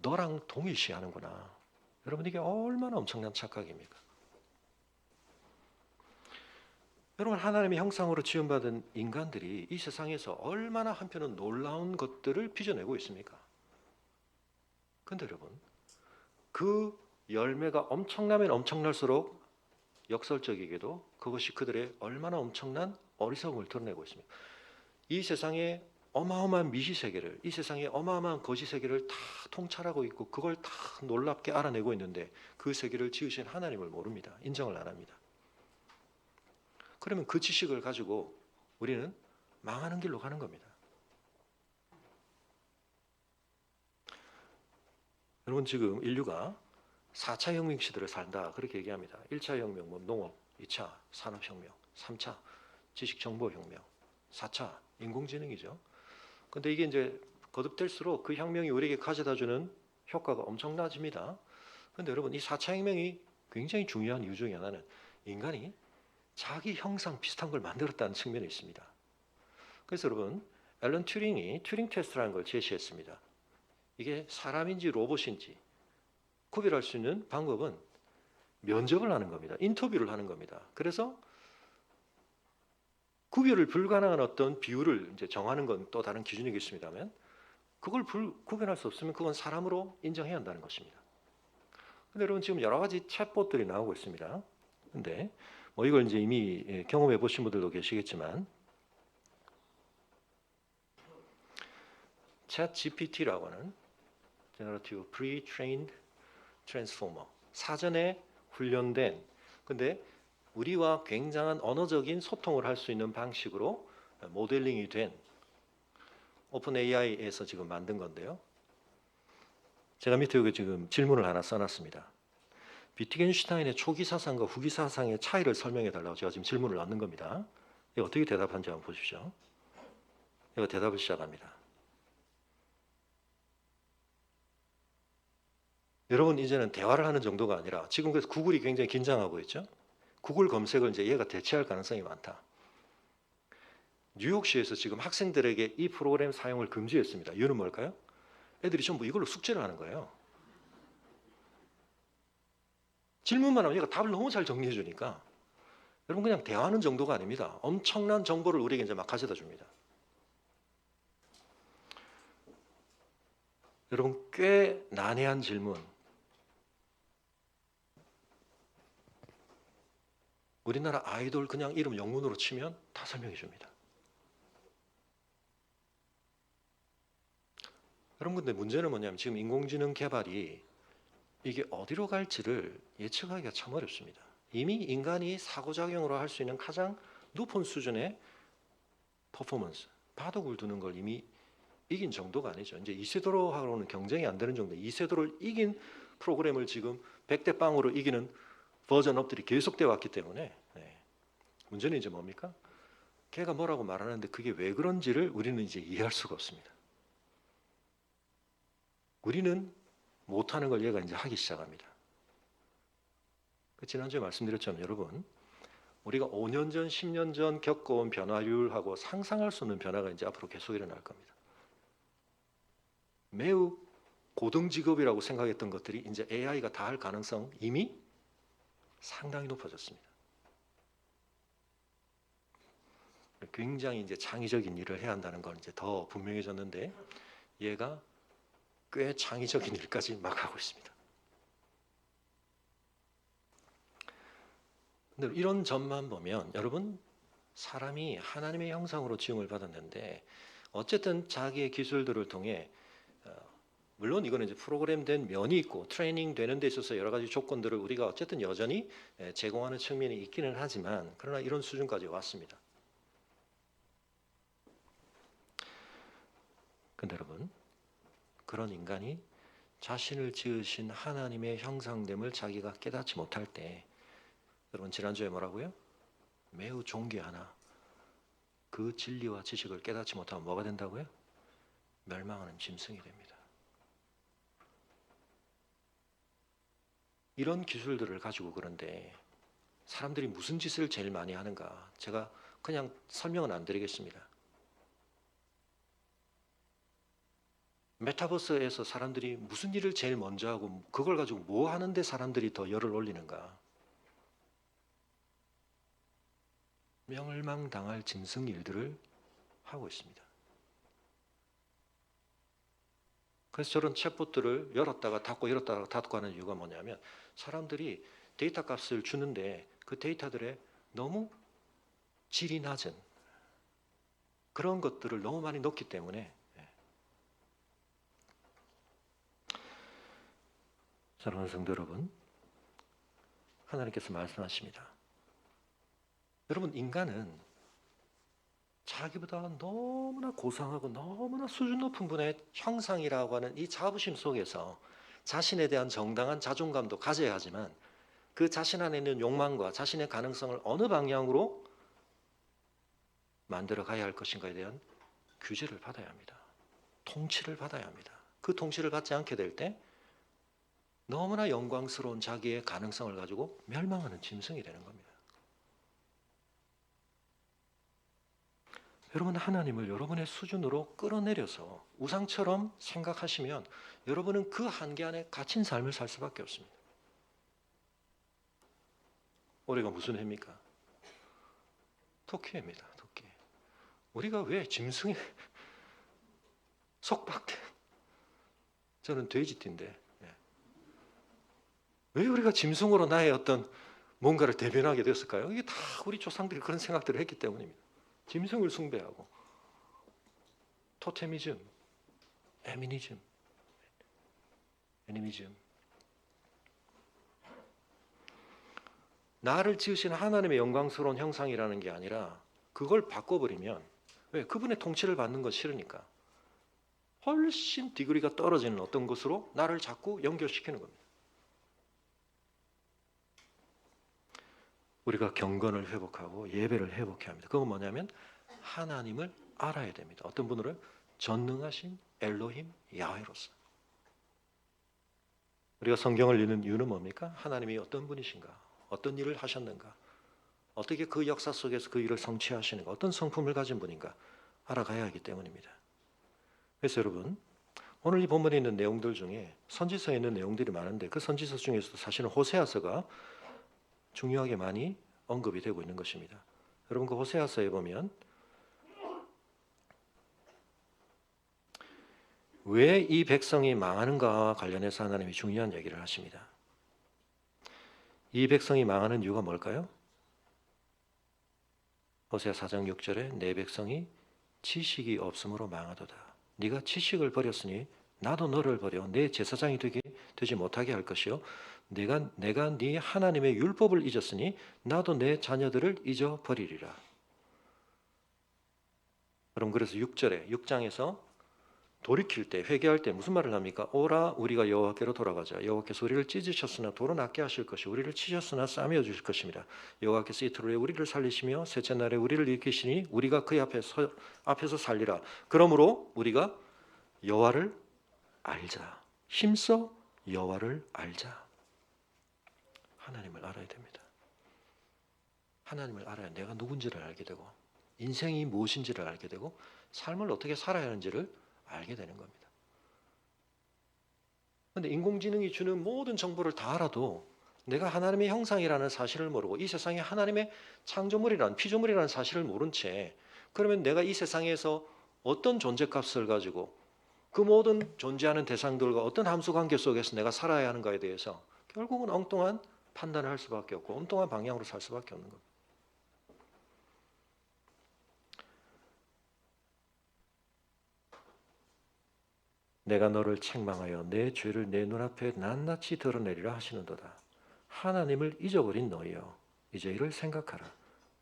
너랑 동일시하는구나. 여러분 이게 얼마나 엄청난 착각입니까? 여러분 하나님의 형상으로 지음받은 인간들이 이 세상에서 얼마나 한편은 놀라운 것들을 빚어내고 있습니까? 근데 여러분 그 열매가 엄청나면 엄청날수록 역설적이게도 그것이 그들의 얼마나 엄청난 어리석음을 드러내고 있습니다. 이 세상에 어마어마한 미시세계를 이 세상에 어마어마한 거시세계를 다 통찰하고 있고 그걸 다 놀랍게 알아내고 있는데 그 세계를 지으신 하나님을 모릅니다. 인정을 안 합니다. 그러면 그 지식을 가지고 우리는 망하는 길로 가는 겁니다. 여러분 지금 인류가 4차 혁명 시대를 산다 그렇게 얘기합니다. 1차 혁명 뭐 농업, 2차 산업혁명, 3차 지식정보혁명, 4차 인공지능이죠. 근데 이게 이제 거듭될수록 그 혁명이 우리에게 가져다주는 효과가 엄청나집니다. 근데 여러분 이 4차 혁명이 굉장히 중요한 이유 중에 하나는 인간이 자기 형상 비슷한 걸 만들었다는 측면이 있습니다. 그래서 여러분 앨런 튜링이 튜링 테스트라는 걸 제시했습니다. 이게 사람인지 로봇인지 구별할 수 있는 방법은 면접을 하는 겁니다. 인터뷰를 하는 겁니다. 그래서 구별을 불가능한 어떤 비율을 이제 정하는 건 또 다른 기준이겠습니다만 그걸 구별할 수 없으면 그건 사람으로 인정해야 한다는 것입니다. 근데 여러분 지금 여러 가지 챗봇들이 나오고 있습니다. 근데 뭐 이걸 이제 이미 경험해 보신 분들도 계시겠지만 챗 GPT라고 하는 Generative Pre-trained Transformer 사전에 훈련된 근데 우리와 굉장한 언어적인 소통을 할 수 있는 방식으로 모델링이 된 오픈 AI에서 지금 만든 건데요. 제가 밑에 여기 지금 질문을 하나 써놨습니다. 비트겐슈타인의 초기 사상과 후기 사상의 차이를 설명해 달라고 제가 지금 질문을 넣는 겁니다. 이거 어떻게 대답한지 한번 보십시오. 이거 대답을 시작합니다. 여러분 이제는 대화를 하는 정도가 아니라 지금 그래서 구글이 굉장히 긴장하고 있죠. 구글 검색을 이제 얘가 대체할 가능성이 많다. 뉴욕시에서 지금 학생들에게 이 프로그램 사용을 금지했습니다. 이유는 뭘까요? 애들이 전부 이걸로 숙제를 하는 거예요. 질문만 하면 얘가 답을 너무 잘 정리해 주니까 여러분 그냥 대화하는 정도가 아닙니다. 엄청난 정보를 우리에게 이제 막 가져다 줍니다. 여러분 꽤 난해한 질문. 우리나라 아이돌 그냥 이름 영문으로 치면 다 설명해 줍니다. 여러분 근데 문제는 뭐냐면 지금 인공지능 개발이 이게 어디로 갈지를 예측하기가 참 어렵습니다. 이미 인간이 상호작용으로 할 수 있는 가장 높은 수준의 퍼포먼스, 바둑을 두는 걸 이미 이긴 정도가 아니죠. 이제 이세돌하고는 경쟁이 안 되는 정도. 이세돌을 이긴 프로그램을 지금 100대 0으로 이기는 버전업들이 계속돼 왔기 때문에 문제는 이제 뭡니까? 걔가 뭐라고 말하는데 그게 왜 그런지를 우리는 이제 이해할 수가 없습니다. 우리는 못하는 걸 얘가 이제 하기 시작합니다. 지난주에 말씀드렸지만 여러분 우리가 5년 전, 10년 전 겪어온 변화율하고 상상할 수 없는 변화가 이제 앞으로 계속 일어날 겁니다. 매우 고등 직업이라고 생각했던 것들이 이제 AI가 다 할 가능성 이미 상당히 높아졌습니다. 굉장히 이제 창의적인 일을 해야 한다는 건 이제 더 분명해졌는데 얘가 꽤 창의적인 일까지 막 하고 있습니다. 근데 이런 점만 보면 여러분 사람이 하나님의 형상으로 지음을 받았는데 어쨌든 자기의 기술들을 통해 물론 이거는 이제 프로그램된 면이 있고 트레이닝 되는 데 있어서 여러 가지 조건들을 우리가 어쨌든 여전히 제공하는 측면이 있기는 하지만 그러나 이런 수준까지 왔습니다. 근데 여러분 그런 인간이 자신을 지으신 하나님의 형상됨을 자기가 깨닫지 못할 때 여러분 지난주에 뭐라고요? 매우 존귀하나 그 진리와 지식을 깨닫지 못하면 뭐가 된다고요? 멸망하는 짐승이 됩니다. 이런 기술들을 가지고 그런데 사람들이 무슨 짓을 제일 많이 하는가? 제가 그냥 설명은 안 드리겠습니다. 메타버스에서 사람들이 무슨 일을 제일 먼저 하고 그걸 가지고 뭐 하는데 사람들이 더 열을 올리는가? 멸망당할 짐승 일들을 하고 있습니다. 그래서 저런 챗봇들을 열었다가 닫고 열었다가 닫고 하는 이유가 뭐냐면 사람들이 데이터 값을 주는데 그 데이터들에 너무 질이 낮은 그런 것들을 너무 많이 넣기 때문에 사랑하는 성도 여러분, 하나님께서 말씀하십니다. 여러분, 인간은 자기보다 너무나 고상하고 너무나 수준 높은 분의 형상이라고 하는 이 자부심 속에서 자신에 대한 정당한 자존감도 가져야 하지만 그 자신 안에 있는 욕망과 자신의 가능성을 어느 방향으로 만들어 가야 할 것인가에 대한 규제를 받아야 합니다. 통치를 받아야 합니다. 그 통치를 받지 않게 될 때 너무나 영광스러운 자기의 가능성을 가지고 멸망하는 짐승이 되는 겁니다. 여러분, 하나님을 여러분의 수준으로 끌어내려서 우상처럼 생각하시면 여러분은 그 한계 안에 갇힌 삶을 살 수밖에 없습니다. 올해가 무슨 해입니까? 토끼입니다. 토끼. 우리가 왜 짐승에 속박돼? 저는 돼지띠인데 왜 우리가 짐승으로 나의 어떤 뭔가를 대변하게 됐을까요? 이게 다 우리 조상들이 그런 생각들을 했기 때문입니다. 짐승을 숭배하고 토테미즘, 애니미즘 나를 지으신 하나님의 영광스러운 형상이라는 게 아니라 그걸 바꿔버리면 왜? 그분의 통치를 받는 건 싫으니까 훨씬 디그리가 떨어지는 어떤 것으로 나를 자꾸 연결시키는 겁니다. 우리가 경건을 회복하고 예배를 회복해야 합니다. 그건 뭐냐면 하나님을 알아야 됩니다. 어떤 분으로? 전능하신 엘로힘 야훼로서. 우리가 성경을 읽는 이유는 뭡니까? 하나님이 어떤 분이신가? 어떤 일을 하셨는가? 어떻게 그 역사 속에서 그 일을 성취하시는가? 어떤 성품을 가진 분인가? 알아가야 하기 때문입니다. 그래서 여러분, 오늘 이 본문에 있는 내용들 중에 선지서에 있는 내용들이 많은데 그 선지서 중에서도 사실은 호세아서가 중요하게 많이 언급이 되고 있는 것입니다. 여러분, 그 호세아서에 보면 왜 이 백성이 망하는가와 관련해서 하나님이 중요한 얘기를 하십니다. 이 백성이 망하는 이유가 뭘까요? 호세아 4장 6절에 내 백성이 지식이 없음으로 망하도다. 네가 지식을 버렸으니 나도 너를 버려 내 제사장이 되지 못하게 할 것이요 내가 네 하나님의 율법을 잊었으니 나도 내 자녀들을 잊어버리리라. 그럼 그래서 6장에서 돌이킬 때 회개할 때 무슨 말을 합니까? 오라 우리가 여호와께로 돌아가자. 여호와께서 우리를 찢으셨으나 도로 낫게 하실 것이 우리를 치셨으나 싸매어 주실 것입니다. 여호와께서 이틀 후에 우리를 살리시며 셋째 날에 우리를 일으키시니 우리가 그의 앞에서 살리라. 그러므로 우리가 여호와를 알자. 힘써 여호와를 알자. 하나님을 알아야 됩니다. 하나님을 알아야 내가 누군지를 알게 되고 인생이 무엇인지를 알게 되고 삶을 어떻게 살아야 하는지를 알게 되는 겁니다. 그런데 인공지능이 주는 모든 정보를 다 알아도 내가 하나님의 형상이라는 사실을 모르고 이 세상에 하나님의 창조물이라는 피조물이라는 사실을 모른 채 그러면 내가 이 세상에서 어떤 존재값을 가지고 그 모든 존재하는 대상들과 어떤 함수관계 속에서 내가 살아야 하는가에 대해서 결국은 엉뚱한 판단을 할 수밖에 없고 엉뚱한 방향으로 살 수밖에 없는 겁니다. 내가 너를 책망하여 내 죄를 내 눈앞에 낱낱이 드러내리라 하시는도다. 하나님을 잊어버린 너희여 이제 이를 생각하라.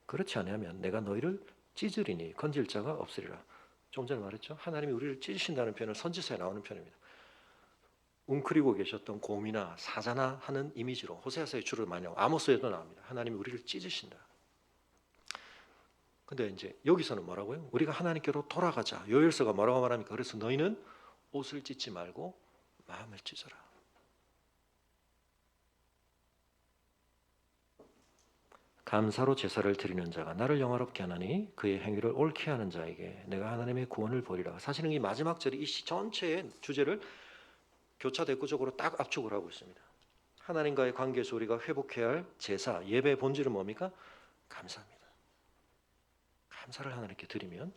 그렇지 않으면 내가 너희를 찢으리니 건질 자가 없으리라. 좀 전에 말했죠. 하나님이 우리를 찢으신다는 표현은 선지서에 나오는 표현입니다. 웅크리고 계셨던 곰이나 사자나 하는 이미지로 호세아서에 주로 많이 나오고 아모스에도 나옵니다. 하나님이 우리를 찢으신다. 근데 이제 여기서는 뭐라고요? 우리가 하나님께로 돌아가자. 요엘서가 뭐라고 말합니까? 그래서 너희는 옷을 찢지 말고 마음을 찢어라. 감사로 제사를 드리는 자가 나를 영화롭게 하나니 그의 행위를 옳게 하는 자에게 내가 하나님의 구원을 보리라. 사실은 이 마지막 절이 이 시 전체의 주제를 교차대꾸적으로 딱 압축을 하고 있습니다. 하나님과의 관계에서 우리가 회복해야 할 제사, 예배의 본질은 뭡니까? 감사입니다. 감사를 하나님께 드리면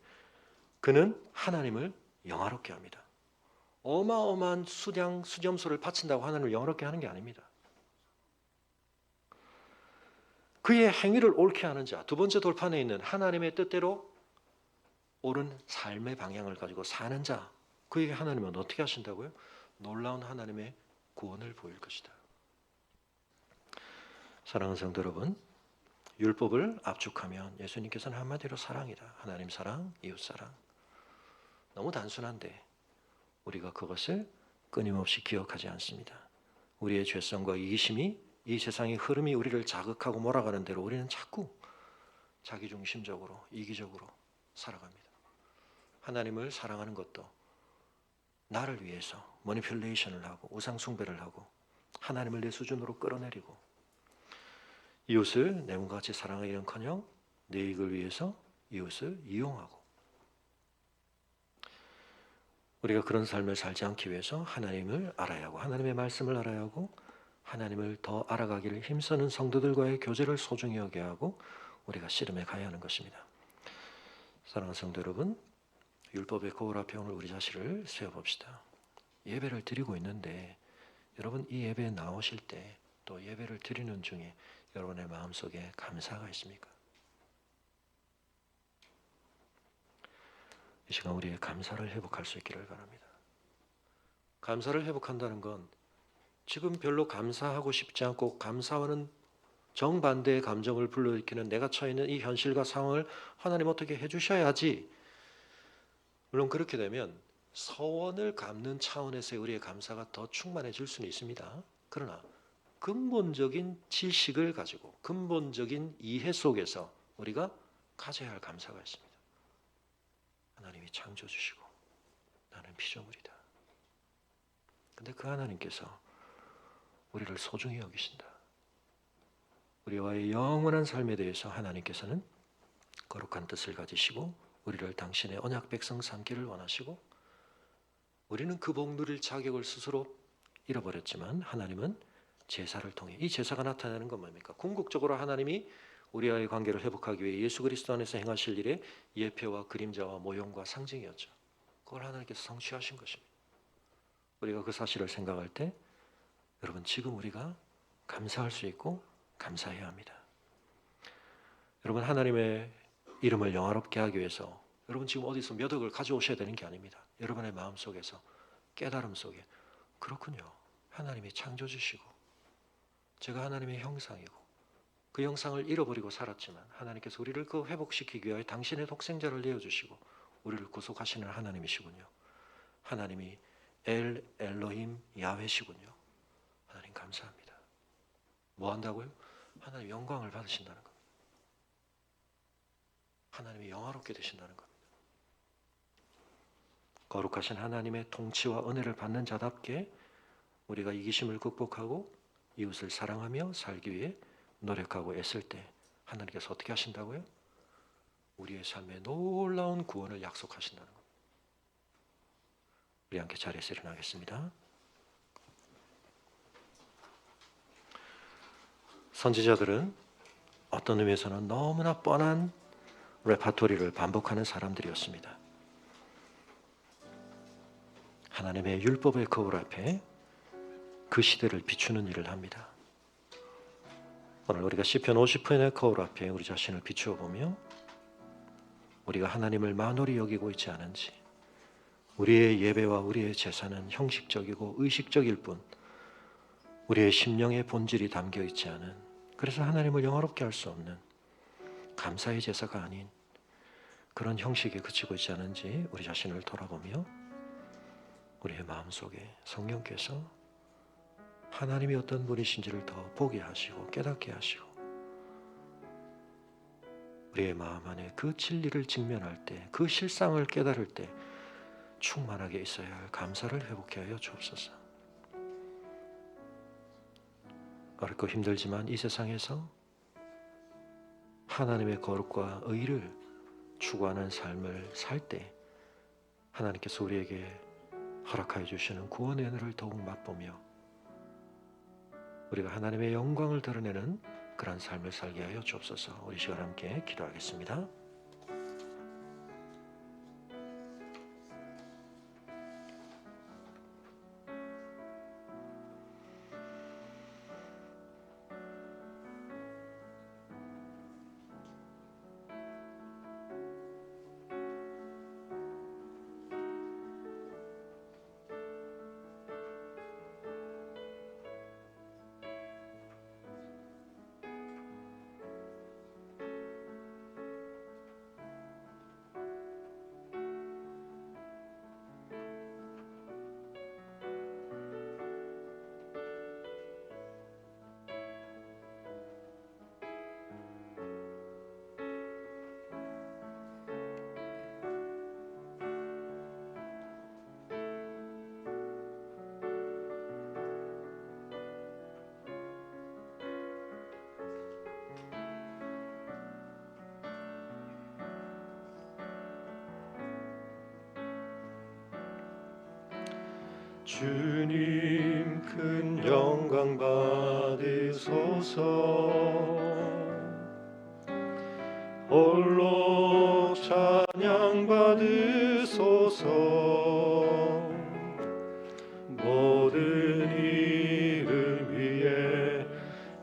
그는 하나님을 영화롭게 합니다. 어마어마한 수염소를 바친다고 하나님을 영화롭게 하는 게 아닙니다. 그의 행위를 옳게 하는 자, 두 번째 돌판에 있는 하나님의 뜻대로 옳은 삶의 방향을 가지고 사는 자, 그에게 하나님은 어떻게 하신다고요? 놀라운 하나님의 구원을 보일 것이다. 사랑하는 성도 여러분, 율법을 압축하면 예수님께서는 한마디로 사랑이다. 하나님 사랑, 이웃 사랑. 너무 단순한데 우리가 그것을 끊임없이 기억하지 않습니다. 우리의 죄성과 이기심이 이 세상의 흐름이 우리를 자극하고 몰아가는 대로 우리는 자꾸 자기중심적으로 이기적으로 살아갑니다. 하나님을 사랑하는 것도 나를 위해서 머니퓰레이션을 하고 우상숭배를 하고 하나님을 내 수준으로 끌어내리고 이웃을 내 몸과 같이 사랑하기는커녕 내 이익을 위해서 이웃을 이용하고 우리가 그런 삶을 살지 않기 위해서 하나님을 알아야 하고 하나님의 말씀을 알아야 하고 하나님을 더 알아가기를 힘쓰는 성도들과의 교제를 소중히 여겨야 하고 우리가 씨름해 가야 하는 것입니다. 사랑하는 성도 여러분, 율법의 거울 앞에 오늘 우리 자신을 세워봅시다. 예배를 드리고 있는데 여러분 이 예배에 나오실 때 또 예배를 드리는 중에 여러분의 마음속에 감사가 있습니까? 이 시간 우리의 감사를 회복할 수 있기를 바랍니다. 감사를 회복한다는 건 지금 별로 감사하고 싶지 않고 감사와는 정반대의 감정을 불러일으키는 내가 처해 있는 이 현실과 상황을 하나님 어떻게 해주셔야지. 물론 그렇게 되면 서원을 갚는 차원에서의 우리의 감사가 더 충만해질 수는 있습니다. 그러나 근본적인 지식을 가지고 근본적인 이해 속에서 우리가 가져야 할 감사가 있습니다. 하나님이 창조주시고 나는 피조물이다. 근데 그 하나님께서 우리를 소중히 여기신다. 우리와의 영원한 삶에 대해서 하나님께서는 거룩한 뜻을 가지시고 우리를 당신의 언약 백성 삼기를 원하시고 우리는 그 복 누릴 자격을 스스로 잃어버렸지만 하나님은 제사를 통해 이 제사가 나타내는 건 뭡니까? 궁극적으로 하나님이 우리와의 관계를 회복하기 위해 예수 그리스도 안에서 행하실 일의 예표와 그림자와 모형과 상징이었죠. 그걸 하나님께서 성취하신 것입니다. 우리가 그 사실을 생각할 때 여러분 지금 우리가 감사할 수 있고 감사해야 합니다. 여러분 하나님의 이름을 영화롭게 하기 위해서 여러분 지금 어디서 몇 억을 가져오셔야 되는 게 아닙니다. 여러분의 마음속에서 깨달음 속에 그렇군요. 하나님이 창조주시고 제가 하나님의 형상이고 그 형상을 잃어버리고 살았지만 하나님께서 우리를 그 회복시키기 위해 당신의 독생자를 내어주시고 우리를 구속하시는 하나님이시군요. 하나님이 엘로힘 야훼시군요. 하나님 감사합니다. 뭐 한다고요? 하나님 영광을 받으신다는 겁니다. 하나님이 영화롭게 되신다는 겁니다. 거룩하신 하나님의 통치와 은혜를 받는 자답게 우리가 이기심을 극복하고 이웃을 사랑하며 살기 위해 노력하고 애쓸 때 하나님께서 어떻게 하신다고요? 우리의 삶에 놀라운 구원을 약속하신다는 겁니다. 우리 함께 자리에서 일어나겠습니다. 선지자들은 어떤 의미에서는 너무나 뻔한 레파토리를 반복하는 사람들이었습니다. 하나님의 율법의 거울 앞에 그 시대를 비추는 일을 합니다. 오늘 우리가 시편 50편의 거울 앞에 우리 자신을 비추어 보며 우리가 하나님을 만홀히 여기고 있지 않은지, 우리의 예배와 우리의 제사는 형식적이고 의식적일 뿐 우리의 심령의 본질이 담겨 있지 않은, 그래서 하나님을 영화롭게 할 수 없는 감사의 제사가 아닌 그런 형식에 그치고 있지 않은지 우리 자신을 돌아보며 우리의 마음속에 성령께서 하나님이 어떤 분이신지를 더 보게 하시고 깨닫게 하시고 우리의 마음 안에 그 진리를 직면할 때, 그 실상을 깨달을 때 충만하게 있어야 할 감사를 회복해 하여 주옵소서. 어렵고 힘들지만 이 세상에서 하나님의 거룩과 의를 추구하는 삶을 살 때 하나님께서 우리에게 허락하여 주시는 구원의 은혜를 더욱 맛보며 우리가 하나님의 영광을 드러내는 그런 삶을 살게 하여 주옵소서. 우리 시간 함께 기도하겠습니다. 주님 큰 영광 받으소서. 홀로 찬양 받으소서. 모든 이름 위에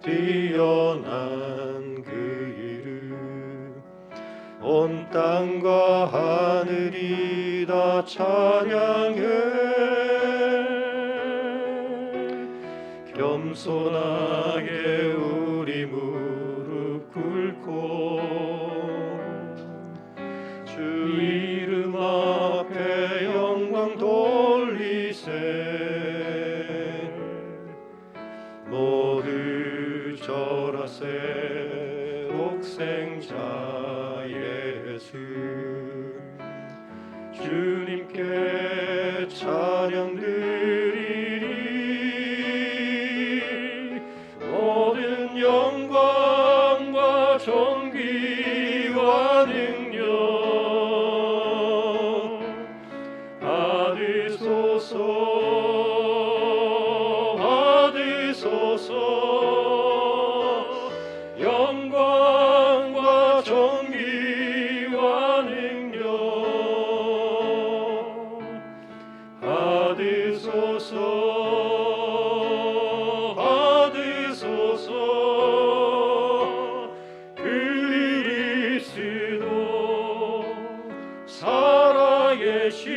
뛰어난 그 이름 온 땅과 하늘이 다 찬양해. 겸손하게 우리 무릎 꿇고 주 이름 앞에 영광 돌리세. 모두 절하세. 독생자 예수 주님께 찬양 드리리. 모든 영광과 존귀와 능력 받으소서. 영광과 존귀와 능력 받으소서. 그리스도 살아계신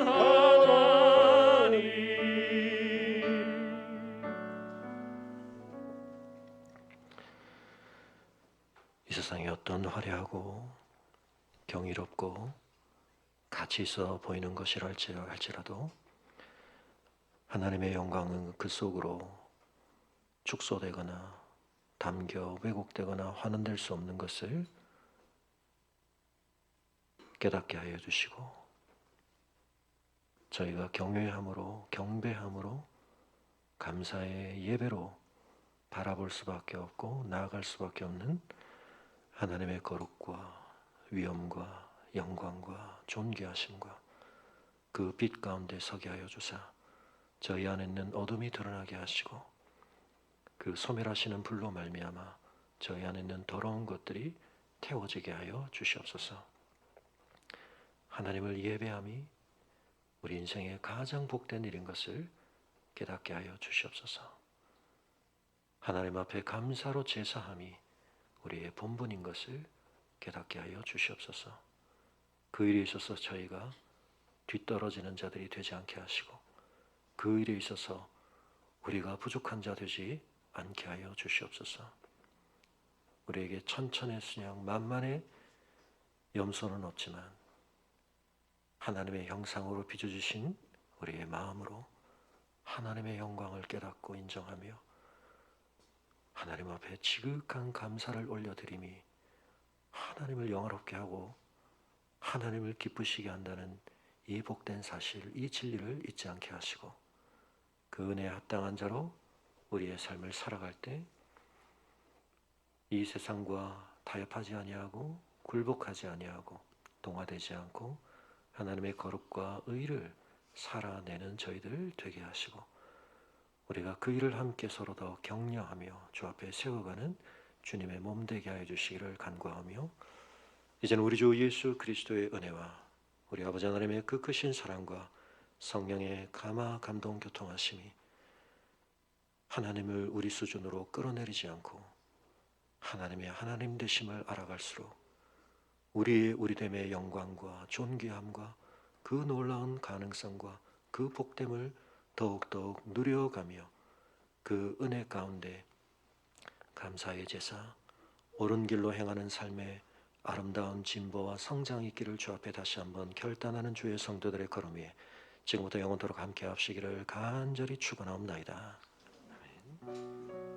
하나님. 이 세상에 어떤 화려하고 경이롭고 가치 있어 보이는 것이랄지라도 하나님의 영광은 그 속으로 축소되거나 담겨 왜곡되거나 환원될 수 없는 것을 깨닫게 하여 주시고 저희가 경외함으로 경배함으로 감사의 예배로 바라볼 수밖에 없고 나아갈 수밖에 없는 하나님의 거룩과 위엄과 영광과 존귀하심과 그 빛 가운데 서게 하여 주사 저희 안에 있는 어둠이 드러나게 하시고 그 소멸하시는 불로 말미암아 저희 안에 있는 더러운 것들이 태워지게 하여 주시옵소서. 하나님을 예배함이 우리 인생의 가장 복된 일인 것을 깨닫게 하여 주시옵소서. 하나님 앞에 감사로 제사함이 우리의 본분인 것을 깨닫게 하여 주시옵소서. 그 일에 있어서 저희가 뒤떨어지는 자들이 되지 않게 하시고 그 일에 있어서 우리가 부족한 자 되지 않게 하여 주시옵소서. 우리에게 천천의 순양 만만의 염소는 없지만 하나님의 형상으로 빚어주신 우리의 마음으로 하나님의 영광을 깨닫고 인정하며 하나님 앞에 지극한 감사를 올려드림이 하나님을 영화롭게 하고 하나님을 기쁘시게 한다는 이 복된 사실, 이 진리를 잊지 않게 하시고 그 은혜에 합당한 자로 우리의 삶을 살아갈 때 이 세상과 타협하지 아니하고 굴복하지 아니하고 동화되지 않고 하나님의 거룩과 의를 살아내는 저희들 되게 하시고 우리가 그 일을 함께 서로 더 격려하며 주 앞에 세워가는 주님의 몸 되게 하여 주시기를 간구하며 이제는 우리 주 예수 그리스도의 은혜와 우리 아버지 하나님의 그 크신 사랑과 성령의 감화 감동 교통하심이 하나님을 우리 수준으로 끌어내리지 않고 하나님의 하나님 되심을 알아갈수록 우리의 우리됨의 영광과 존귀함과 그 놀라운 가능성과 그 복됨을 더욱더욱 누려가며 그 은혜 가운데 감사의 제사, 옳은 길로 행하는 삶의 아름다운 진보와 성장이 있기를 주 앞에 다시 한번 결단하는 주의 성도들의 걸음 위에 지금부터 영원토록 함께 합시기를 간절히 축원하옵나이다. 아멘.